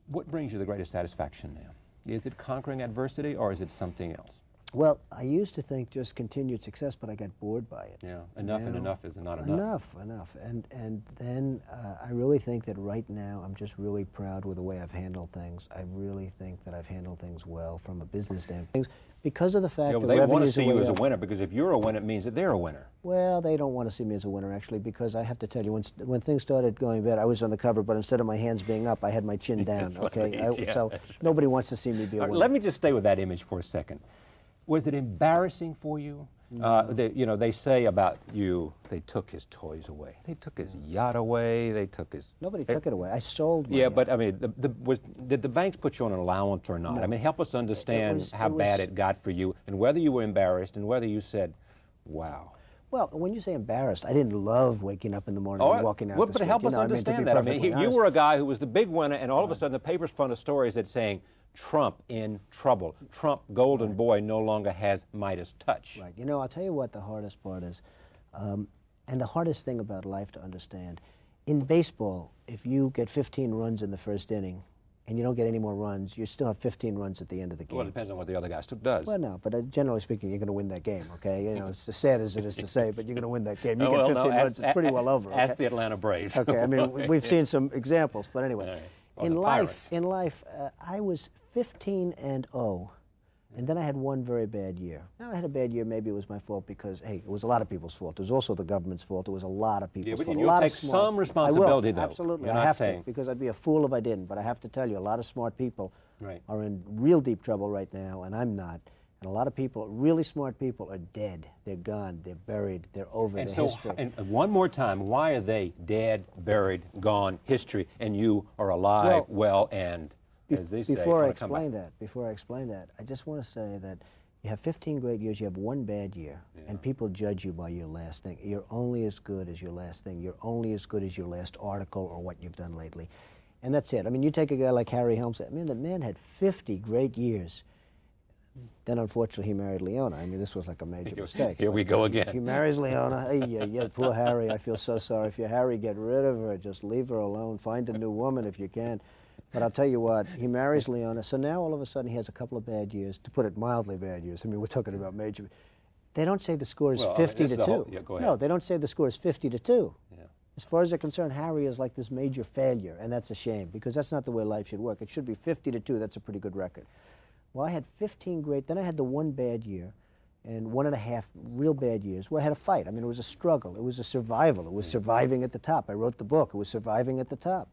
What brings you the greatest satisfaction now? Is it conquering adversity, or is it something else? Well, I used to think just continued success, but I got bored by it. Yeah, enough and enough is not enough. Enough. And then I really think that right now I'm just really proud with the way I've handled things. I really think that I've handled things well from a business standpoint. Because of the fact that they want to revenues see are you way as a up. winner, because if you're a winner, it means that they're a winner. Well, they don't want to see me as a winner, actually, because I have to tell you, when things started going bad, I was on the cover, but instead of my hands being up, I had my chin down, okay? So nobody wants to see me be a winner. Let me just stay with that image for a second. Was it embarrassing for you? They say about you, they took his toys away. They took his yacht away. They took his... Nobody took it away. I sold my Yeah, yacht. but I mean, did the banks put you on an allowance or not? No. I mean, help us understand how bad it got for you, and whether you were embarrassed, and whether you said, wow. Well, when you say embarrassed, I didn't love waking up in the morning and walking out the street. But help us understand that. I mean, you were a guy who was the big winner, and all of a sudden the paper's full of stories that saying, Trump in trouble. Trump, golden boy, no longer has Midas touch. Right. You know, I'll tell you what the hardest part is, and the hardest thing about life to understand. In baseball, if you get 15 runs in the first inning, and you don't get any more runs, you still have 15 runs at the end of the game. Well, it depends on what the other guy does. Well, no, but generally speaking, you're going to win that game, okay? You know, it's as sad as it is to say, but you're going to win that game. You get 15 runs, it's pretty well over. Ask the Atlanta Braves. Okay, I mean, we've seen some examples, but anyway. Right. In life, I was 15-0, and then I had one very bad year. Now, I had a bad year. Maybe it was my fault because, hey, it was a lot of people's fault. It was also the government's fault. It was a lot of people's fault. But you'll take some responsibility, though. Absolutely. I have to, because I'd be a fool if I didn't. But I have to tell you, a lot of smart people are in real deep trouble right now, and I'm not. And a lot of people, really smart people, are dead. They're gone. They're buried. They're over. They're history. And one more time, why are they dead, buried, gone, history, and you are alive, well, and, as they say, before I explain that, I just want to say that you have 15 great years, you have one bad year, and people judge you by your last thing. You're only as good as your last thing. You're only as good as your last article or what you've done lately. And that's it. I mean, you take a guy like Harry Helms. I mean, the man had 50 great years. Then, unfortunately, he married Leona. I mean, this was like a major mistake. Here we go again. He marries Leona. Yeah, poor Harry. I feel so sorry for you. Harry, get rid of her. Just leave her alone. Find a new woman if you can. But I'll tell you what, he marries Leona. So now, all of a sudden, he has a couple of bad years. To put it mildly, bad years. I mean, we're talking about major. They don't say the score is 50-2. Yeah, go ahead. No, they don't say the score is 50-2. Yeah. As far as they're concerned, Harry is like this major failure, and that's a shame, because that's not the way life should work. It should be 50-2. That's a pretty good record. Well, I had 15 great, then I had the one bad year, and 1.5 real bad years where I had a fight. I mean, it was a struggle. It was a survival. It was surviving at the top. I wrote the book. It was surviving at the top.